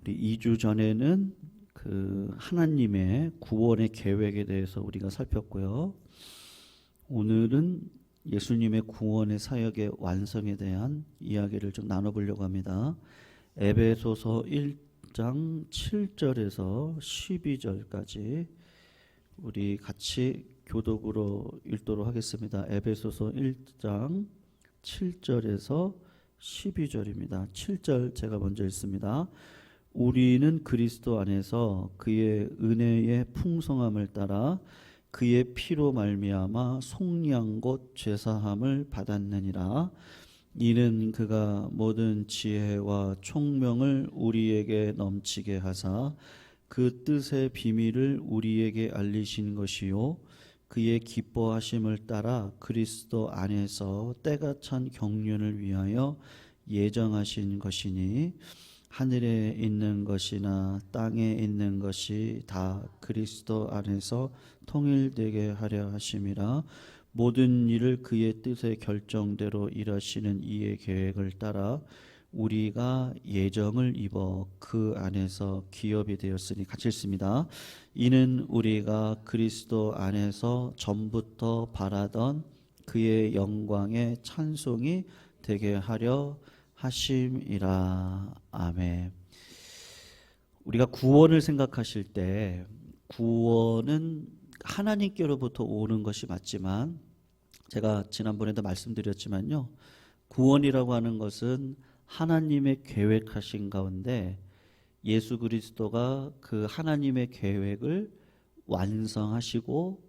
우리 2주 전에는 그 하나님의 구원의 계획에 대해서 우리가 살폈고요. 오늘은 예수님의 구원의 사역의 완성에 대한 이야기를 좀 나눠보려고 합니다. 에베소서 1장 7절에서 12절까지 우리 같이 교독으로 읽도록 하겠습니다. 에베소서 1장 7절에서 12절입니다. 7절 제가 먼저 읽습니다. 우리는 그리스도 안에서 그의 은혜의 풍성함을 따라 그의 피로 말미암아 속량 곧 죄사함을 받았느니라. 이는 그가 모든 지혜와 총명을 우리에게 넘치게 하사 그 뜻의 비밀을 우리에게 알리신 것이요 그의 기뻐하심을 따라 그리스도 안에서 때가 찬 경륜을 위하여 예정하신 것이니 하늘에 있는 것이나 땅에 있는 것이 다 그리스도 안에서 통일되게 하려 하심이라. 모든 일을 그의 뜻의 결정대로 일하시는 이의 계획을 따라 우리가 예정을 입어 그 안에서 기업이 되었으니, 같이 읽습니다. 이는 우리가 그리스도 안에서 전부터 바라던 그의 영광의 찬송이 되게 하려 하심이라. 아멘. 우리가 구원을 생각하실 때 구원은 하나님께로부터 오는 것이 맞지만, 제가 지난번에도 말씀드렸지만요, 구원이라고 하는 것은 하나님의 계획하신 가운데 예수 그리스도가 그 하나님의 계획을 완성하시고,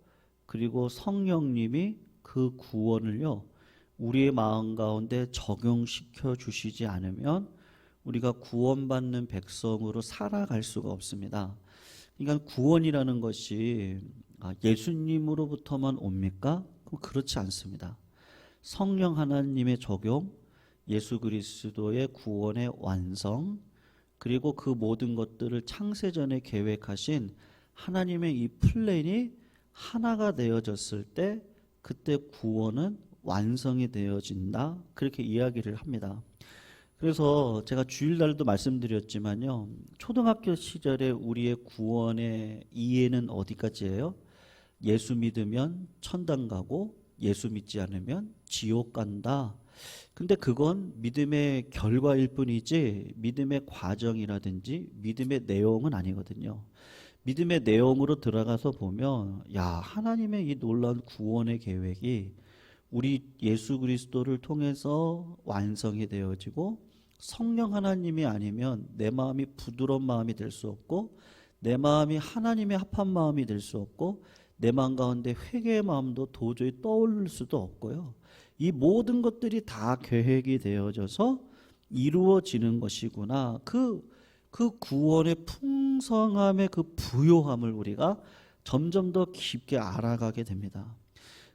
그리고 성령님이 그 구원을요 우리의 마음 가운데 적용시켜 주시지 않으면 우리가 구원받는 백성으로 살아갈 수가 없습니다. 그러니까 구원이라는 것이 예수님으로부터만 옵니까? 그럼 그렇지 않습니다. 성령 하나님의 적용, 예수 그리스도의 구원의 완성, 그리고 그 모든 것들을 창세전에 계획하신 하나님의 이 플랜이 하나가 되어졌을 때 그때 구원은 완성이 되어진다, 그렇게 이야기를 합니다. 그래서 제가 주일날도 말씀드렸지만요, 초등학교 시절에 우리의 구원의 이해는 어디까지예요? 예수 믿으면 천당 가고 예수 믿지 않으면 지옥 간다. 근데 그건 믿음의 결과일 뿐이지 믿음의 과정이라든지 믿음의 내용은 아니거든요. 믿음의 내용으로 들어가서 보면, 야, 하나님의 이 놀라운 구원의 계획이 우리 예수 그리스도를 통해서 완성이 되어지고, 성령 하나님이 아니면 내 마음이 부드러운 마음이 될 수 없고, 내 마음이 하나님의 합한 마음이 될 수 없고, 내 마음 가운데 회개의 마음도 도저히 떠오를 수도 없고요. 이 모든 것들이 다 계획이 되어져서 이루어지는 것이구나. 그 구원의 풍성함의 그 부요함을 우리가 점점 더 깊게 알아가게 됩니다.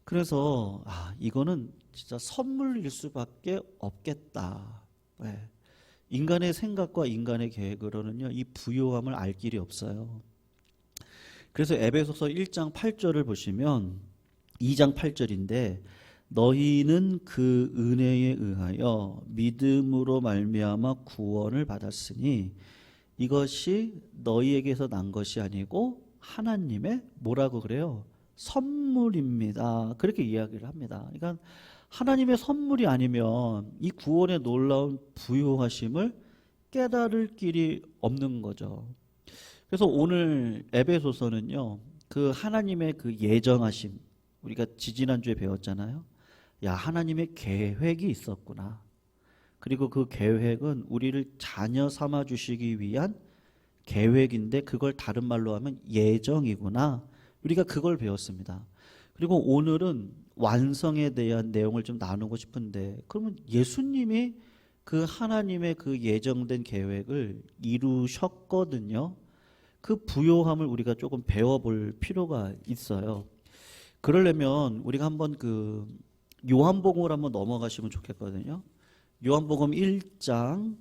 그래서 이거는 진짜 선물일 수밖에 없겠다. 네. 인간의 생각과 인간의 계획으로는요 이 부요함을 알 길이 없어요. 그래서 에베소서 1장 8절을 보시면 2장 8절인데, 너희는 그 은혜에 의하여 믿음으로 말미암아 구원을 받았으니 이것이 너희에게서 난 것이 아니고 하나님의 뭐라고 그래요? 선물입니다. 그렇게 이야기를 합니다. 그러니까 하나님의 선물이 아니면 이 구원의 놀라운 부요하심을 깨달을 길이 없는 거죠. 그래서 오늘 에베소서는요, 그 하나님의 그 예정하심, 우리가 지지난주에 배웠잖아요. 야, 하나님의 계획이 있었구나. 그리고 그 계획은 우리를 자녀 삼아 주시기 위한 계획인데, 그걸 다른 말로 하면 예정이구나. 우리가 그걸 배웠습니다. 그리고 오늘은 완성에 대한 내용을 좀 나누고 싶은데, 그러면 예수님이 그 하나님의 그 예정된 계획을 이루셨거든요. 그 부요함을 우리가 조금 배워볼 필요가 있어요. 그러려면 우리가 한번 그 요한복음으로 한번 넘어가시면 좋겠거든요. 요한복음 1장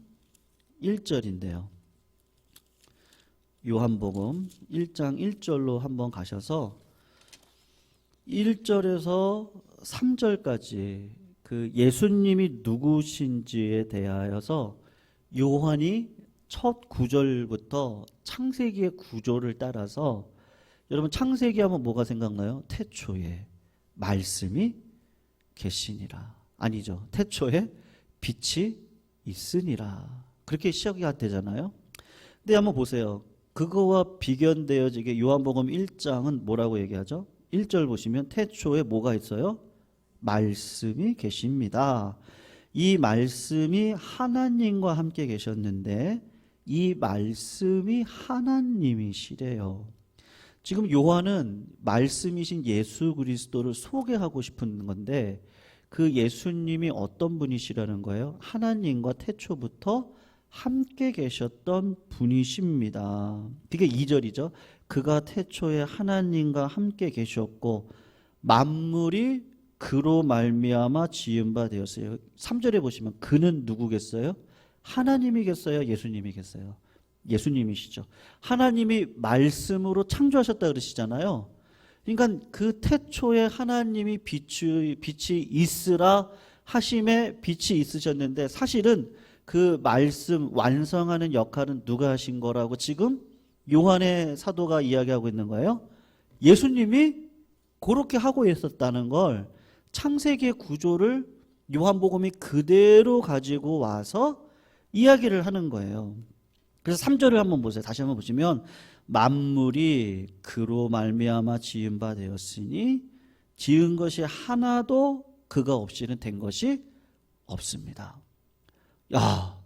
1절인데요. 요한복음 1장 1절로 한번 가셔서 1절에서 3절까지 그 예수님이 누구신지에 대하여서 요한이 첫 구절부터 창세기의 구조를 따라서 여러분 창세기 하면 뭐가 생각나요? 태초에 말씀이 계시니라. 아니죠. 태초에 빛이 있으니라. 그렇게 시작이 되잖아요. 근데 한번 보세요. 그거와 비견되어지게 요한복음 1장은 뭐라고 얘기하죠? 1절 보시면 태초에 뭐가 있어요? 말씀이 계십니다. 이 말씀이 하나님과 함께 계셨는데 이 말씀이 하나님이시래요. 지금 요한은 말씀이신 예수 그리스도를 소개하고 싶은 건데 그 예수님이 어떤 분이시라는 거예요? 하나님과 태초부터 함께 계셨던 분이십니다. 그게 2절이죠. 그가 태초에 하나님과 함께 계셨고 만물이 그로 말미암아 지은 바 되었어요. 3절에 보시면 그는 누구겠어요? 하나님이겠어요? 예수님이겠어요? 예수님이시죠. 하나님이 말씀으로 창조하셨다 그러시잖아요. 그러니까 그 태초에 하나님이 빛이 있으라 하심에 빛이 있으셨는데 사실은 그 말씀 완성하는 역할은 누가 하신 거라고 지금 요한의 사도가 이야기하고 있는 거예요. 예수님이 그렇게 하고 있었다는 걸 창세기의 구조를 요한복음이 그대로 가지고 와서 이야기를 하는 거예요. 그래서 3절을 한번 보세요. 다시 한번 보시면 만물이 그로 말미암아 지은 바 되었으니 지은 것이 하나도 그가 없이는 된 것이 없습니다. 야,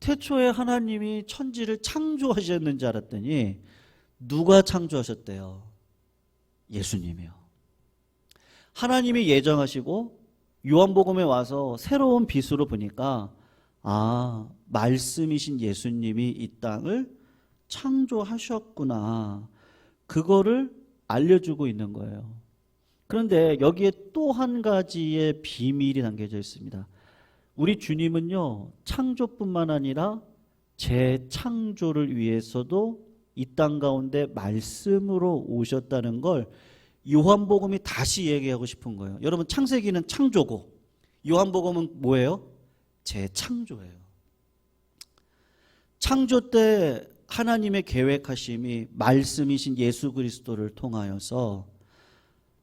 태초에 하나님이 천지를 창조하셨는 줄 알았더니 누가 창조하셨대요? 예수님이요. 하나님이 예정하시고 요한복음에 와서 새로운 빛으로 보니까 아, 말씀이신 예수님이 이 땅을 창조하셨구나. 그거를 알려주고 있는 거예요. 그런데 여기에 또 한 가지의 비밀이 담겨져 있습니다. 우리 주님은요, 창조뿐만 아니라 재창조를 위해서도 이 땅 가운데 말씀으로 오셨다는 걸 요한복음이 다시 얘기하고 싶은 거예요. 여러분 창세기는 창조고 요한복음은 뭐예요? 재창조예요. 창조 때 하나님의 계획하심이 말씀이신 예수 그리스도를 통하여서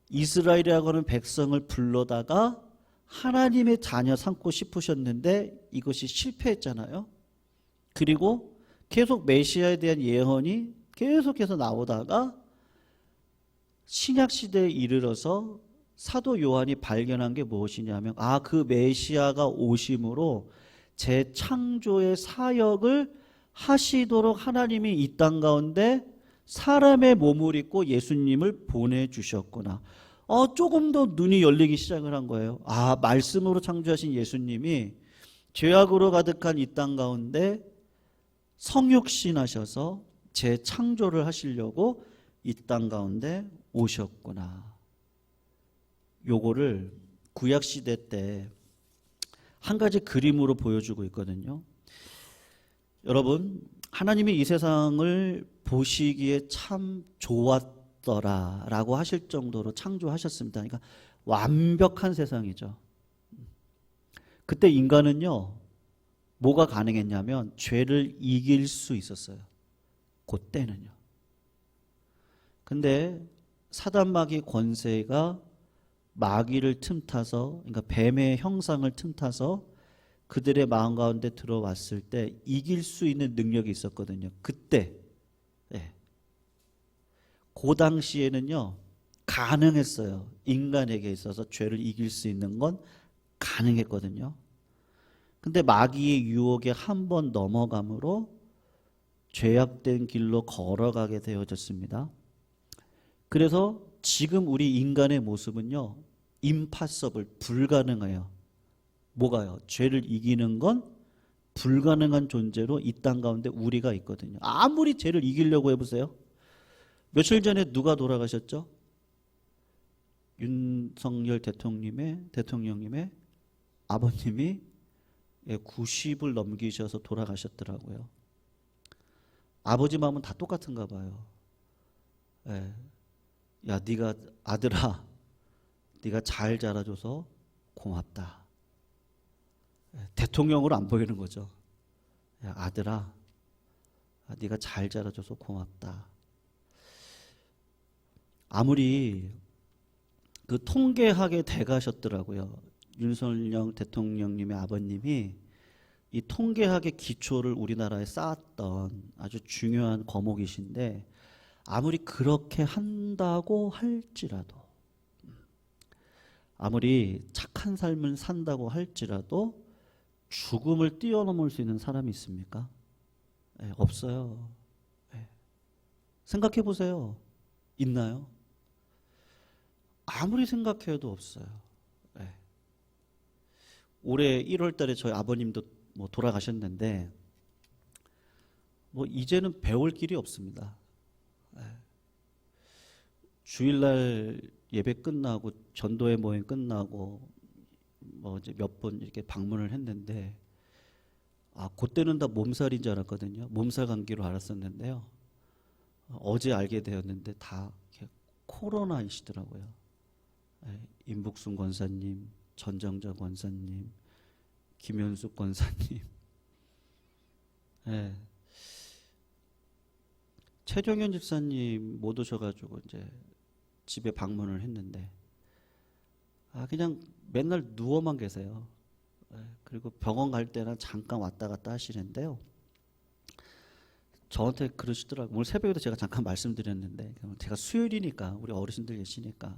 이스라엘이라고 하는 백성을 불러다가 하나님의 자녀 삼고 싶으셨는데 이것이 실패했잖아요. 그리고 계속 메시아에 대한 예언이 계속해서 나오다가 신약시대에 이르러서 사도 요한이 발견한 게 무엇이냐면 그 메시아가 오심으로 재창조의 사역을 하시도록 하나님이 이 땅 가운데 사람의 몸을 입고 예수님을 보내주셨구나. 조금 더 눈이 열리기 시작을 한 거예요. 말씀으로 창조하신 예수님이 죄악으로 가득한 이 땅 가운데 성육신하셔서 재창조를 하시려고 이 땅 가운데 오셨구나. 요거를 구약시대 때 한 가지 그림으로 보여주고 있거든요. 여러분, 하나님이 이 세상을 보시기에 참 좋았더라 라고 하실 정도로 창조하셨습니다. 그러니까 완벽한 세상이죠. 그때 인간은요, 뭐가 가능했냐면 죄를 이길 수 있었어요. 그때는요. 근데 사단 마귀 권세가 마귀를 틈타서, 그러니까 뱀의 형상을 틈타서 그들의 마음 가운데 들어왔을 때 이길 수 있는 능력이 있었거든요. 그때, 그 당시에는요, 가능했어요. 인간에게 있어서 죄를 이길 수 있는 건 가능했거든요. 근데 마귀의 유혹에 한 번 넘어감으로 죄악된 길로 걸어가게 되어졌습니다. 그래서 지금 우리 인간의 모습은요, impossible, 불가능해요. 뭐가요? 죄를 이기는 건 불가능한 존재로 이 땅 가운데 우리가 있거든요. 아무리 죄를 이기려고 해보세요. 며칠 전에 누가 돌아가셨죠? 윤석열 대통령님의 아버님이 90을 넘기셔서 돌아가셨더라고요. 아버지 마음은 다 똑같은가 봐요. 야, 네가 아들아, 네가 잘 자라줘서 고맙다. 대통령으로 안 보이는 거죠. 야, 아들아, 네가 잘 자라줘서 고맙다. 아무리 그 통계학에 대가셨더라고요. 윤석열 대통령님의 아버님이 이 통계학의 기초를 우리나라에 쌓았던 아주 중요한 거목이신데, 아무리 그렇게 한다고 할지라도, 아무리 착한 삶을 산다고 할지라도 죽음을 뛰어넘을 수 있는 사람이 있습니까? 네, 없어요. 네. 생각해 보세요. 있나요? 아무리 생각해도 없어요. 네. 올해 1월 달에 저희 아버님도 뭐 돌아가셨는데, 뭐 이제는 배울 길이 없습니다. 네. 주일날 예배 끝나고 전도회 모임 끝나고 뭐 이제 몇 번 이렇게 방문을 했는데, 그때는 다 몸살인 줄 알았거든요. 몸살 감기로 알았었는데요. 어제 알게 되었는데 다 코로나이시더라고요. 네, 임북순 권사님, 전정자 권사님, 김현숙 권사님, 네. 최종현 집사님 못 오셔가지고 이제 집에 방문을 했는데, 그냥 맨날 누워만 계세요. 그리고 병원 갈 때는 잠깐 왔다 갔다 하시는데요. 저한테 그러시더라고요. 오늘 새벽에도 제가 잠깐 말씀드렸는데, 제가 수요일이니까 우리 어르신들 계시니까,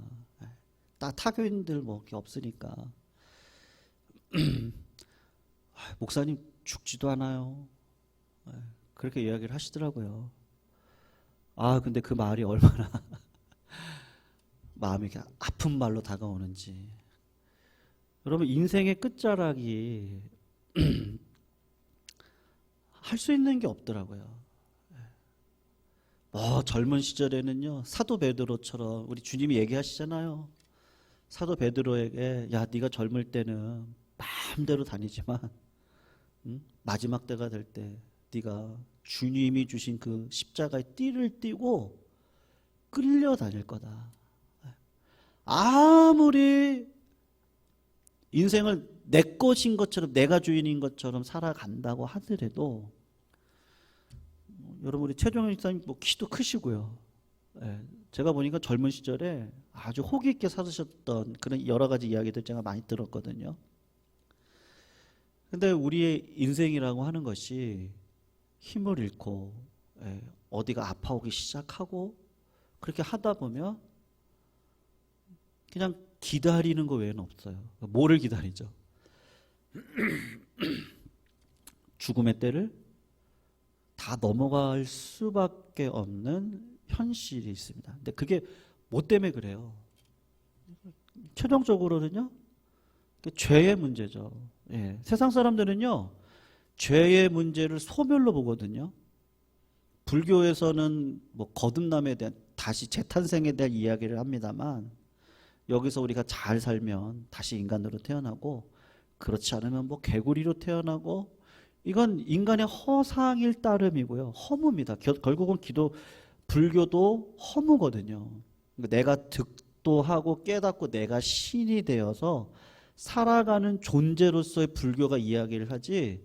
타교인들 뭐 없으니까, 목사님 죽지도 않아요. 그렇게 이야기를 하시더라고요. 근데 그 말이 얼마나 마음이 아픈 말로 다가오는지. 여러분, 인생의 끝자락이 할 수 있는 게 없더라고요. 젊은 시절에는요, 사도 베드로처럼 우리 주님이 얘기하시잖아요. 사도 베드로에게, 야, 네가 젊을 때는 마음대로 다니지만 마지막 때가 될 때 네가 주님이 주신 그 십자가의 띠를 띠고 끌려다닐 거다. 아무리 인생을 내 것인 것처럼, 내가 주인인 것처럼 살아간다고 하더라도, 여러분, 우리 최종현 집사님 뭐 키도 크시고요. 제가 보니까 젊은 시절에 아주 호기 있게 살으셨던 그런 여러 가지 이야기들 제가 많이 들었거든요. 근데 우리의 인생이라고 하는 것이 힘을 잃고 어디가 아파오기 시작하고 그렇게 하다 보면 그냥 기다리는 거 외에는 없어요. 뭐를 기다리죠? 죽음의 때를 다 넘어갈 수밖에 없는 현실이 있습니다. 근데 그게 뭐 때문에 그래요? 최종적으로는요, 죄의 문제죠. 세상 사람들은요, 죄의 문제를 소멸로 보거든요. 불교에서는 뭐 거듭남에 대한, 다시 재탄생에 대한 이야기를 합니다만, 여기서 우리가 잘 살면 다시 인간으로 태어나고, 그렇지 않으면 뭐 개구리로 태어나고, 이건 인간의 허상일 따름이고요. 허무입니다. 결국은 불교도 허무거든요. 내가 득도하고 깨닫고 내가 신이 되어서 살아가는 존재로서의 불교가 이야기를 하지,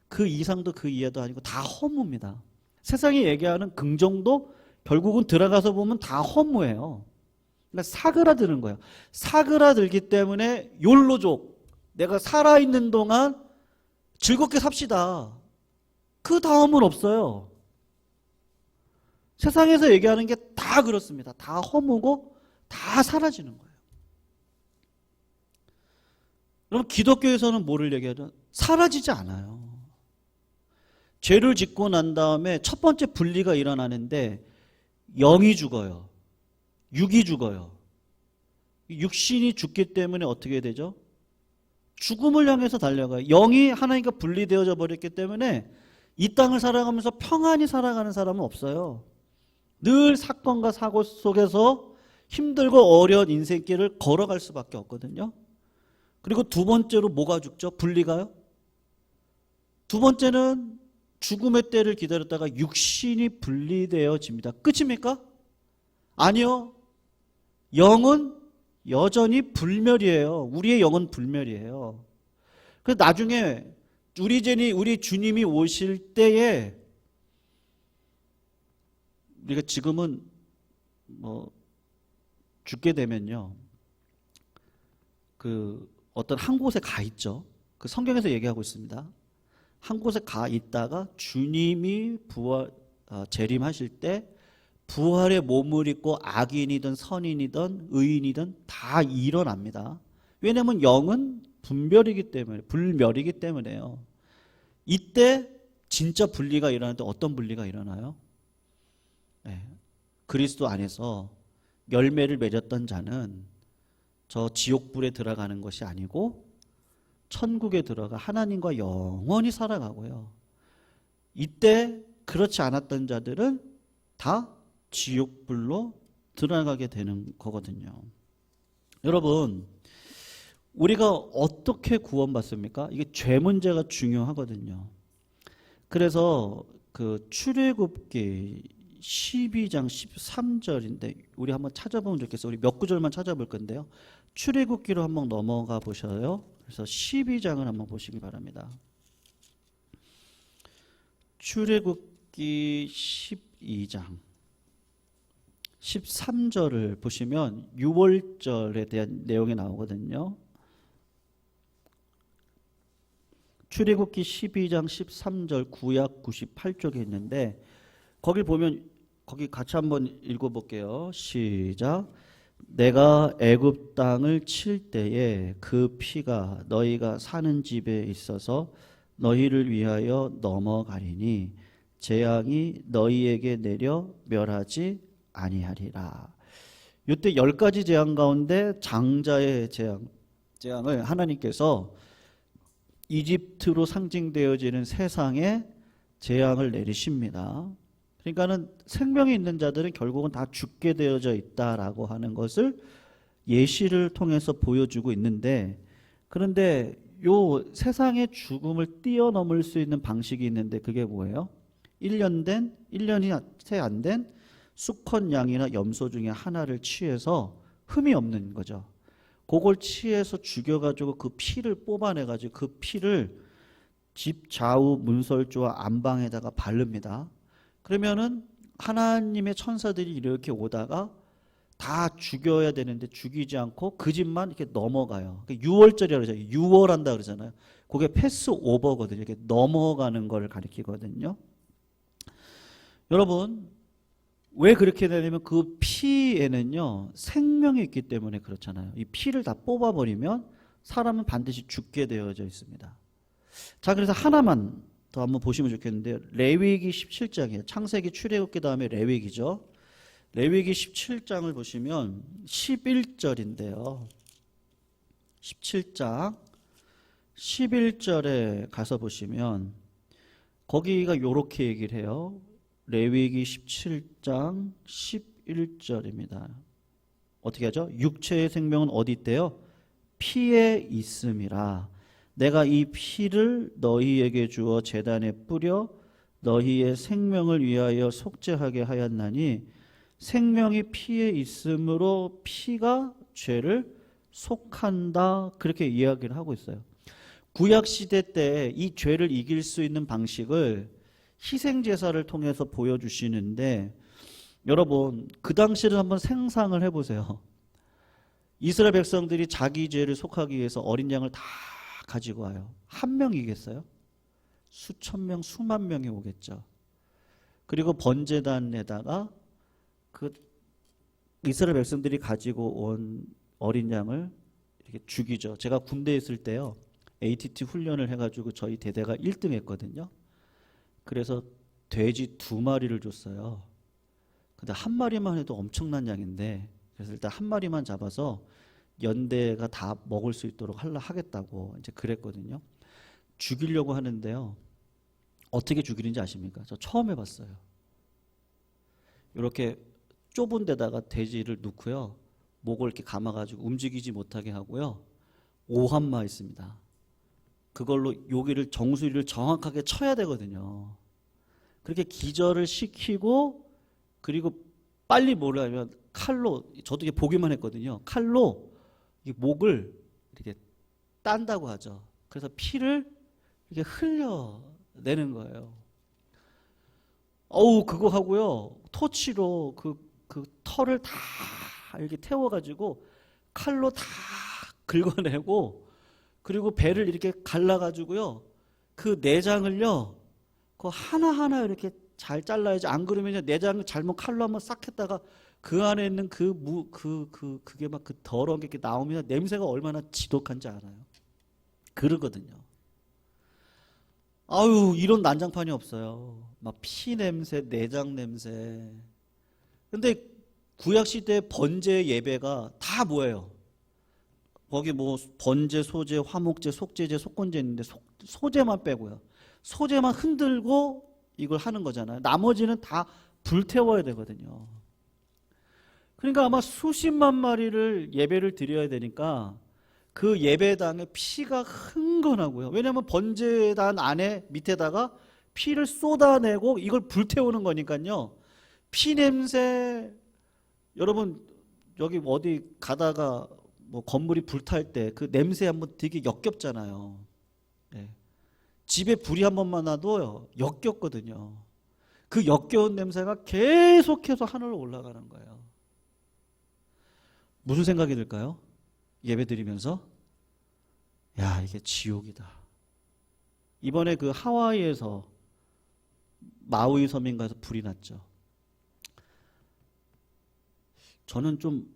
그 이상도 그 이하도 아니고 다 허무입니다. 세상이 얘기하는 긍정도 결국은 들어가서 보면 다 허무예요. 그러니까 사그라드는 거예요. 사그라들기 때문에 욜로족, 내가 살아있는 동안 즐겁게 삽시다. 그 다음은 없어요. 세상에서 얘기하는 게 다 그렇습니다. 다 허무고 다 사라지는 거예요. 그럼 기독교에서는 뭐를 얘기하죠? 사라지지 않아요. 죄를 짓고 난 다음에 첫 번째 분리가 일어나는데, 영이 죽어요. 육이 죽어요. 육신이 죽기 때문에 어떻게 되죠? 죽음을 향해서 달려가요. 영이 하나님과 분리되어져 버렸기 때문에 이 땅을 살아가면서 평안히 살아가는 사람은 없어요. 늘 사건과 사고 속에서 힘들고 어려운 인생길을 걸어갈 수밖에 없거든요. 그리고 두 번째로 뭐가 죽죠? 분리가요? 두 번째는 죽음의 때를 기다렸다가 육신이 분리되어집니다. 끝입니까? 아니요. 영은 여전히 불멸이에요. 우리의 영은 불멸이에요. 그래서 나중에 우리 주님이 오실 때에 우리가 지금은 뭐 죽게 되면요, 그 어떤 한 곳에 가 있죠. 그 성경에서 얘기하고 있습니다. 한 곳에 가 있다가 주님이 재림하실 때 부활의 몸을 입고 악인이든 선인이든 의인이든 다 일어납니다. 왜냐하면 영은 분별이기 때문에, 불멸이기 때문에요. 이때 진짜 분리가 일어나는데 어떤 분리가 일어나요? 네. 그리스도 안에서 열매를 맺었던 자는 저 지옥불에 들어가는 것이 아니고 천국에 들어가 하나님과 영원히 살아가고요. 이때 그렇지 않았던 자들은 다 지옥불로 들어가게 되는 거거든요. 여러분, 우리가 어떻게 구원받습니까? 이게 죄 문제가 중요하거든요. 그래서 그 출애굽기 12장 13절인데 우리 한번 찾아보면 좋겠어요. 우리 몇 구절만 찾아볼 건데요. 출애굽기로 한번 넘어가 보셔요. 그래서 12장을 한번 보시기 바랍니다. 출애굽기 12장 13절을 보시면 유월절에 대한 내용이 나오거든요. 출애굽기 12장 13절 구약 98쪽에 있는데 거기 보면 거기 같이 한번 읽어볼게요. 시작. 내가 애굽 땅을 칠 때에 그 피가 너희가 사는 집에 있어서 너희를 위하여 넘어가리니 재앙이 너희에게 내려 멸하지 아니하리라. 이때 10가지 재앙 가운데 장자의 재앙을 하나님께서 이집트로 상징되어지는 세상에 재앙을 내리십니다. 그러니까는 생명이 있는 자들은 결국은 다 죽게 되어져 있다라고 하는 것을 예시를 통해서 보여주고 있는데, 그런데 요 세상의 죽음을 뛰어넘을 수 있는 방식이 있는데 그게 뭐예요? 1년이 채 안 된 수컷 양이나 염소 중에 하나를 취해서 흠이 없는 거죠. 그걸 취해서 죽여가지고 그 피를 뽑아내가지고 그 피를 집 좌우 문설주와 안방에다가 바릅니다. 그러면은 하나님의 천사들이 이렇게 오다가 다 죽여야 되는데 죽이지 않고 그 집만 이렇게 넘어가요. 유월절이라고 그러잖아요. 유월한다 그러잖아요. 그게 패스 오버거든요. 이렇게 넘어가는 걸 가리키거든요. 여러분, 왜 그렇게 되냐면 그 피에는요 생명이 있기 때문에 그렇잖아요. 이 피를 다 뽑아버리면 사람은 반드시 죽게 되어져 있습니다. 자, 그래서 하나만 더 한번 보시면 좋겠는데 레위기 17장이에요. 창세기, 출애굽기 다음에 레위기죠. 레위기 17장을 보시면 11절인데요. 17장 11절에 가서 보시면 거기가 요렇게 얘기를 해요. 레위기 17장 11절입니다. 어떻게 하죠? 육체의 생명은 어디 있대요? 피에 있음이라. 내가 이 피를 너희에게 주어 제단에 뿌려 너희의 생명을 위하여 속죄하게 하였나니 생명이 피에 있으므로 피가 죄를 속한다. 그렇게 이야기를 하고 있어요. 구약시대 때 이 죄를 이길 수 있는 방식을 희생제사를 통해서 보여주시는데, 여러분 그 당시를 한번 생상을 해보세요. 이스라엘 백성들이 자기 죄를 속하기 위해서 어린 양을 다 가지고 와요. 한 명이겠어요? 수천 명, 수만 명이 오겠죠. 그리고 번제단에다가 그 이스라엘 백성들이 가지고 온 어린 양을 이렇게 죽이죠. 제가 군대에 있을 때요, ATT 훈련을 해가지고 저희 대대가 1등 했거든요. 그래서 돼지 2마리를 줬어요. 근데 한 마리만 해도 엄청난 양인데, 그래서 일단 한 마리만 잡아서 연대가 다 먹을 수 있도록 하겠다고 이제 그랬거든요. 죽이려고 하는데요, 어떻게 죽이는지 아십니까? 저 처음 해봤어요. 이렇게 좁은 데다가 돼지를 넣고요, 목을 이렇게 감아가지고 움직이지 못하게 하고요, 오한마 있습니다. 그걸로 여기를 정수리를 정확하게 쳐야 되거든요. 그렇게 기절을 시키고, 그리고 빨리 뭘 하면 칼로, 저도 이게 보기만 했거든요. 칼로 이 목을 이렇게 딴다고 하죠. 그래서 피를 이렇게 흘려내는 거예요. 어우, 그거 하고요. 토치로 그 털을 다 이렇게 태워가지고 칼로 다 긁어내고, 그리고 배를 이렇게 갈라가지고요. 그 내장을요, 그 하나하나 이렇게 잘 잘라야지. 안 그러면 내장을 잘못 칼로 한번 싹 했다가 그 안에 있는 그게 막 그 더러운 게 이렇게 나오면 냄새가 얼마나 지독한지 알아요. 그러거든요. 아유, 이런 난장판이 없어요. 막 피 냄새, 내장 냄새. 근데 구약시대 번제 예배가 다 뭐예요? 거기 뭐 번제, 소제, 화목제, 속제제, 속건제 있는데 소제만 빼고요. 소제만 흔들고 이걸 하는 거잖아요. 나머지는 다 불태워야 되거든요. 그러니까 아마 수십만 마리를 예배를 드려야 되니까 그 예배당에 피가 흥건하고요. 왜냐하면 번제단 안에 밑에다가 피를 쏟아내고 이걸 불태우는 거니까요. 피 냄새, 여러분 여기 어디 가다가 뭐 건물이 불탈 때 그 냄새 한번 되게 역겹잖아요. 네. 집에 불이 한 번만 나도 역겹거든요. 그 역겨운 냄새가 계속해서 하늘로 올라가는 거예요. 무슨 생각이 들까요? 예배 드리면서, 야, 이게 지옥이다. 이번에 그 하와이에서 마우이 섬인가에서 불이 났죠. 저는 좀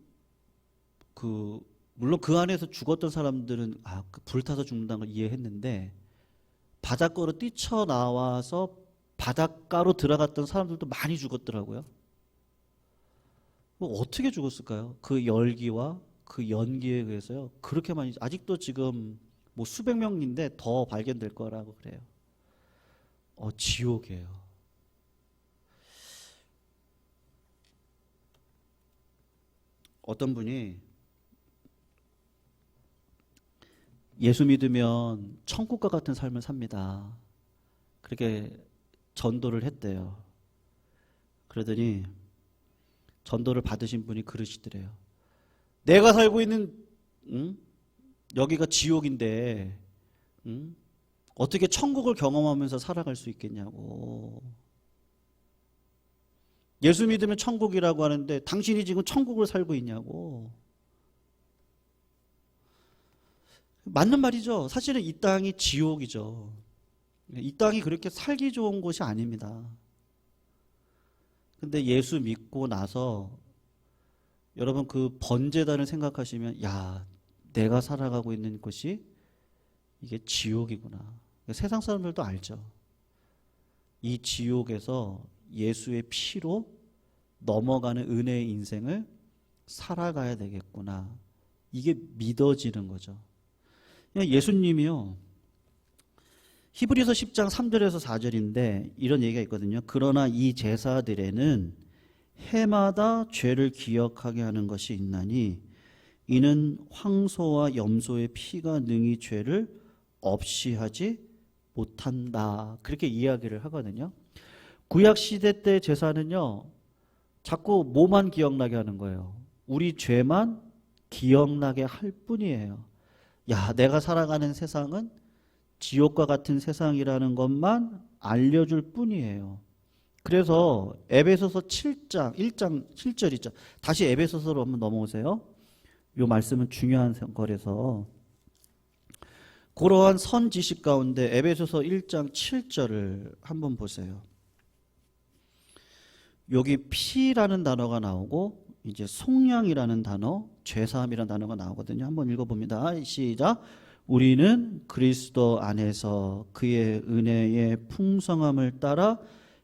물론 그 안에서 죽었던 사람들은 그 불타서 죽는다는 걸 이해했는데, 바닷가로 뛰쳐나와서 바닷가로 들어갔던 사람들도 많이 죽었더라고요. 뭐 어떻게 죽었을까요? 그 열기와 그 연기에 의해서요. 그렇게 많이, 아직도 지금 뭐 수백 명인데 더 발견될 거라고 그래요. 지옥이에요. 어떤 분이 예수 믿으면 천국과 같은 삶을 삽니다. 그렇게 전도를 했대요. 그러더니 전도를 받으신 분이 그러시더래요. 내가 살고 있는 여기가 지옥인데 어떻게 천국을 경험하면서 살아갈 수 있겠냐고. 예수 믿으면 천국이라고 하는데 당신이 지금 천국을 살고 있냐고. 맞는 말이죠. 사실은 이 땅이 지옥이죠. 이 땅이 그렇게 살기 좋은 곳이 아닙니다. 근데 예수 믿고 나서 여러분 그 번제단을 생각하시면, 야, 내가 살아가고 있는 곳이 이게 지옥이구나. 세상 사람들도 알죠. 이 지옥에서 예수의 피로 넘어가는 은혜의 인생을 살아가야 되겠구나. 이게 믿어지는 거죠. 예수님이요, 히브리서 10장 3절에서 4절인데 이런 얘기가 있거든요. 그러나 이 제사들에는 해마다 죄를 기억하게 하는 것이 있나니 이는 황소와 염소의 피가 능히 죄를 없이 하지 못한다. 그렇게 이야기를 하거든요. 구약시대 때 제사는요, 자꾸 뭐만 기억나게 하는 거예요? 우리 죄만 기억나게 할 뿐이에요. 야, 내가 살아가는 세상은 지옥과 같은 세상이라는 것만 알려줄 뿐이에요. 그래서 에베소서 7장 1장 7절이죠. 다시 에베소서로 한번 넘어오세요. 이 말씀은 중요한 거라서. 그러한 선 지식 가운데 에베소서 1장 7절을 한번 보세요. 여기 피라는 단어가 나오고 이제 속량이라는 단어, 죄사함이라는 단어가 나오거든요. 한번 읽어봅니다. 시작. 우리는 그리스도 안에서 그의 은혜의 풍성함을 따라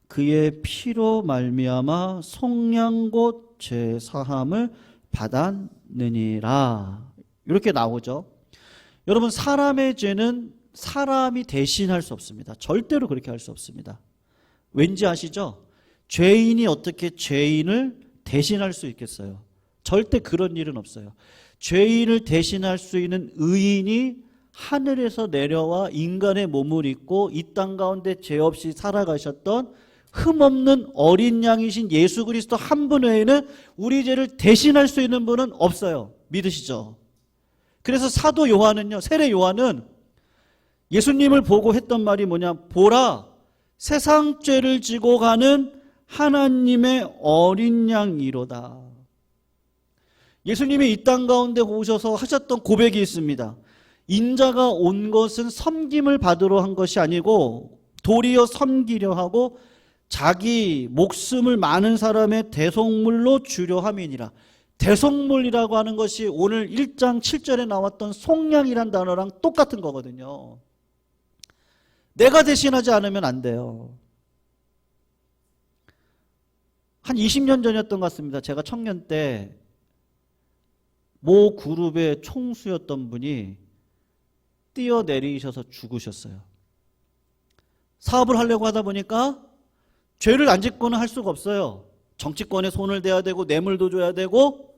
그의 피로 말미암아 속량 곧 죄사함을 받았느니라. 이렇게 나오죠. 여러분, 사람의 죄는 사람이 대신할 수 없습니다. 절대로 그렇게 할 수 없습니다. 왠지 아시죠? 죄인이 어떻게 죄인을 대신할 수 있겠어요? 절대 그런 일은 없어요. 죄인을 대신할 수 있는 의인이 하늘에서 내려와 인간의 몸을 입고 이 땅 가운데 죄 없이 살아가셨던 흠없는 어린 양이신 예수 그리스도 한 분 외에는 우리 죄를 대신할 수 있는 분은 없어요. 믿으시죠? 그래서 사도 요한은요, 세례 요한은 예수님을 보고 했던 말이 뭐냐? 보라, 세상 죄를 지고 가는 하나님의 어린 양이로다. 예수님이 이 땅 가운데 오셔서 하셨던 고백이 있습니다. 인자가 온 것은 섬김을 받으러 한 것이 아니고 도리어 섬기려 하고 자기 목숨을 많은 사람의 대속물로 주려 함이니라. 대속물이라고 하는 것이 오늘 1장 7절에 나왔던 속량이란 단어랑 똑같은 거거든요. 내가 대신하지 않으면 안 돼요. 한 20년 전이었던 것 같습니다. 제가 청년 때 모 그룹의 총수였던 분이 뛰어내리셔서 죽으셨어요. 사업을 하려고 하다 보니까 죄를 안 짓고는 할 수가 없어요. 정치권에 손을 대야 되고 뇌물도 줘야 되고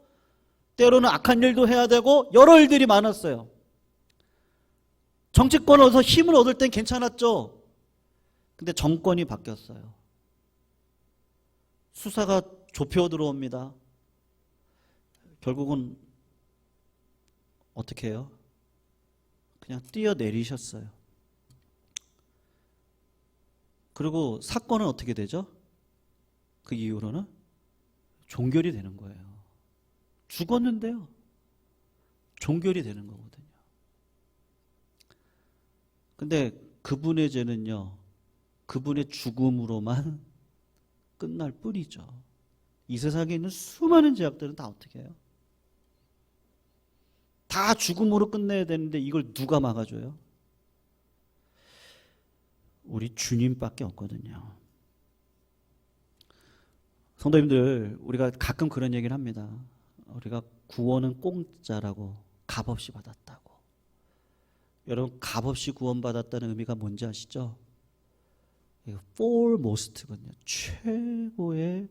때로는 악한 일도 해야 되고 여러 일들이 많았어요. 정치권에서 힘을 얻을 땐 괜찮았죠. 근데 정권이 바뀌었어요. 수사가 좁혀 들어옵니다. 결국은 어떻게 해요? 그냥 뛰어내리셨어요. 그리고 사건은 어떻게 되죠? 그 이후로는 종결이 되는 거예요. 죽었는데요. 종결이 되는 거거든요. 근데 그분의 죄는요, 그분의 죽음으로만 끝날 뿐이죠. 이 세상에 있는 수많은 죄악들은 다 어떻게 해요? 다 죽음으로 끝내야 되는데 이걸 누가 막아줘요? 우리 주님밖에 없거든요. 성도님들, 우리가 가끔 그런 얘기를 합니다. 우리가 구원은 공짜라고 값없이 받았다고. 여러분, 값없이 구원받았다는 의미가 뭔지 아시죠? foremost거든요. 최고의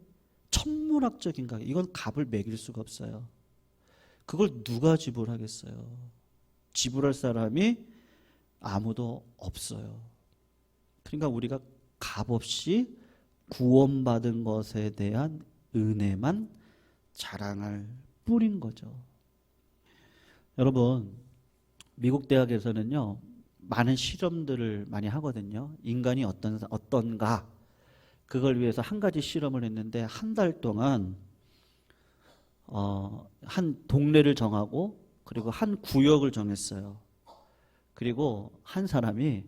천문학적인 가격. 이건 값을 매길 수가 없어요. 그걸 누가 지불하겠어요? 지불할 사람이 아무도 없어요. 그러니까 우리가 값없이 구원받은 것에 대한 은혜만 자랑할 뿐인 거죠. 여러분, 미국 대학에서는요, 많은 실험들을 많이 하거든요. 인간이 어떤가, 그걸 위해서 한 가지 실험을 했는데 한 달 동안 한 동네를 정하고 그리고 한 구역을 정했어요. 그리고 한 사람이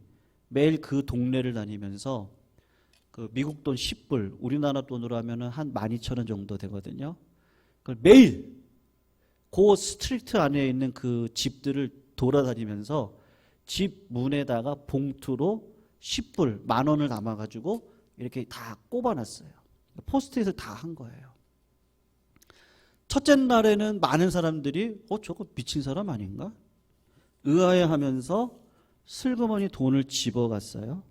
매일 그 동네를 다니면서 그 미국 돈 10불, 우리나라 돈으로 하면은 한 12,000원 정도 되거든요. 그걸 매일 그 스트리트 안에 있는 그 집들을 돌아다니면서 집 문에다가 봉투로 10불, 10,000원을 담아가지고 이렇게 다 꼽아놨어요. 포스트잇을 다 한 거예요. 첫째 날에는 많은 사람들이 저거 미친 사람 아닌가? 의아해하면서 슬그머니 돈을 집어갔어요.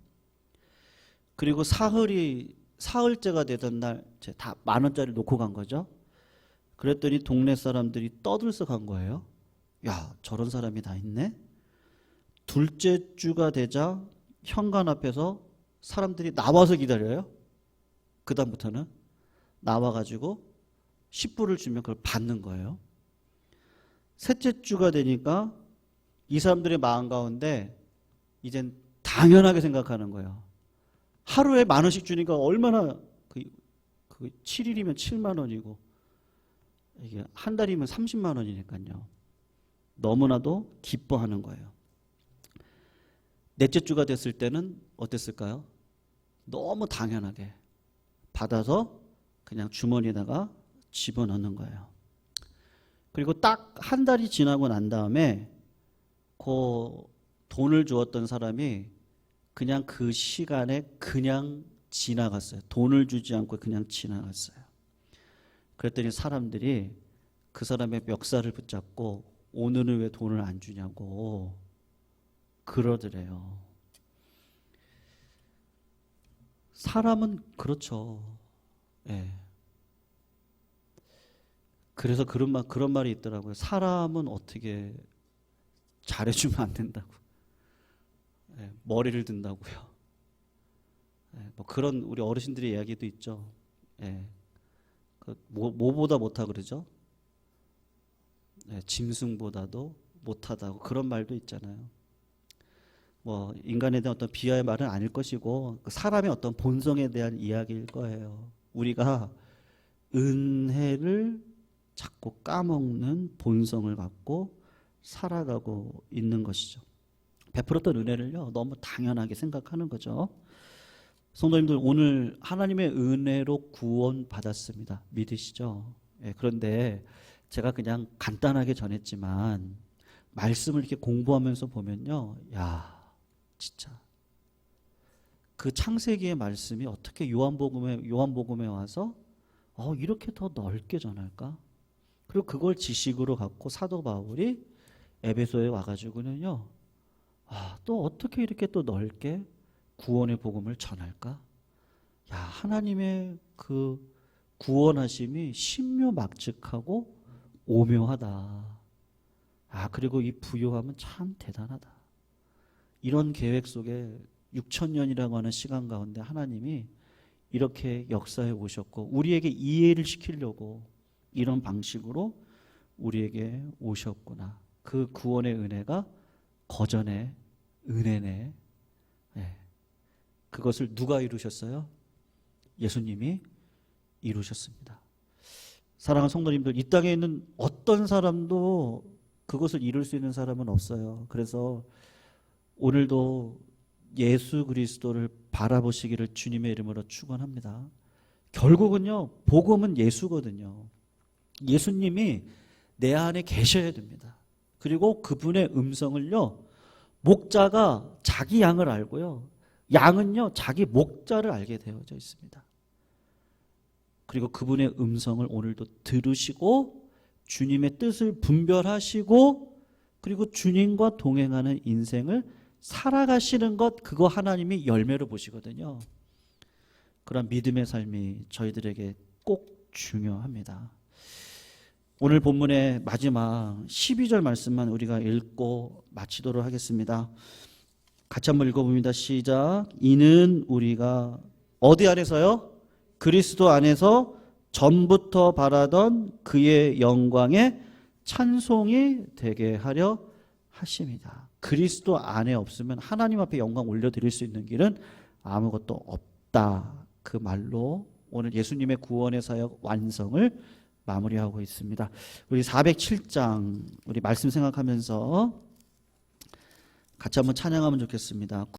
그리고 사흘째가 되던 날 다 10,000원짜리 놓고 간 거죠. 그랬더니 동네 사람들이 떠들썩한 거예요. 야, 저런 사람이 다 있네. 둘째 주가 되자 현관 앞에서 사람들이 나와서 기다려요. 그 다음부터는 나와가지고 10불을 주면 그걸 받는 거예요. 셋째 주가 되니까 이 사람들의 마음 가운데 이젠 당연하게 생각하는 거예요. 하루에 10,000원씩 주니까 얼마나, 그 7일이면 7만 원이고 이게 한 달이면 30만 원이니까요. 너무나도 기뻐하는 거예요. 넷째 주가 됐을 때는 어땠을까요? 너무 당연하게 받아서 그냥 주머니에다가 집어넣는 거예요. 그리고 딱 한 달이 지나고 난 다음에 그 돈을 주었던 사람이 그냥 그 시간에 그냥 지나갔어요. 돈을 주지 않고 그냥 지나갔어요. 그랬더니 사람들이 그 사람의 멱살을 붙잡고 오늘은 왜 돈을 안 주냐고 그러더래요. 사람은 그렇죠. 예. 그래서 그런 말이 있더라고요. 사람은 어떻게 잘해주면 안 된다고. 예, 머리를 든다고요. 예, 뭐 그런 우리 어르신들의 이야기도 있죠. 예, 뭐보다 못하 그러죠. 예, 짐승보다도 못하다고 그런 말도 있잖아요. 뭐 인간에 대한 어떤 비하의 말은 아닐 것이고 사람의 어떤 본성에 대한 이야기일 거예요. 우리가 은혜를 자꾸 까먹는 본성을 갖고 살아가고 있는 것이죠. 베풀었던 은혜를요, 너무 당연하게 생각하는 거죠. 성도님들, 오늘 하나님의 은혜로 구원 받았습니다. 믿으시죠? 예, 그런데 제가 그냥 간단하게 전했지만 말씀을 이렇게 공부하면서 보면요, 야, 진짜 그 창세기의 말씀이 어떻게 요한복음에 와서 이렇게 더 넓게 전할까? 그리고 그걸 지식으로 갖고 사도 바울이 에베소에 와가지고는요, 또 어떻게 이렇게 또 넓게 구원의 복음을 전할까? 야, 하나님의 그 구원하심이 신묘막측하고 오묘하다. 그리고 이 부요함은 참 대단하다. 이런 계획 속에 6,000년이라고 하는 시간 가운데 하나님이 이렇게 역사해 오셨고 우리에게 이해를 시키려고 이런 방식으로 우리에게 오셨구나. 그 구원의 은혜가 거전의 은혜네. 네. 그것을 누가 이루셨어요? 예수님이 이루셨습니다. 사랑하는 성도님들, 이 땅에 있는 어떤 사람도 그것을 이룰 수 있는 사람은 없어요. 그래서 오늘도 예수 그리스도를 바라보시기를 주님의 이름으로 축원합니다. 결국은요, 복음은 예수거든요. 예수님이 내 안에 계셔야 됩니다. 그리고 그분의 음성을요, 목자가 자기 양을 알고요, 양은요 자기 목자를 알게 되어져 있습니다. 그리고 그분의 음성을 오늘도 들으시고 주님의 뜻을 분별하시고 그리고 주님과 동행하는 인생을 살아가시는 것, 그거 하나님이 열매로 보시거든요. 그런 믿음의 삶이 저희들에게 꼭 중요합니다. 오늘 본문의 마지막 12절 말씀만 우리가 읽고 마치도록 하겠습니다. 같이 한번 읽어봅니다. 시작. 이는 우리가 어디 안에서요? 그리스도 안에서 전부터 바라던 그의 영광에 찬송이 되게 하려 하심이다. 그리스도 안에 없으면 하나님 앞에 영광 올려드릴 수 있는 길은 아무것도 없다. 그 말로 오늘 예수님의 구원의 사역 완성을 마무리하고 있습니다. 우리 407장 우리 말씀 생각하면서 같이 한번 찬양하면 좋겠습니다.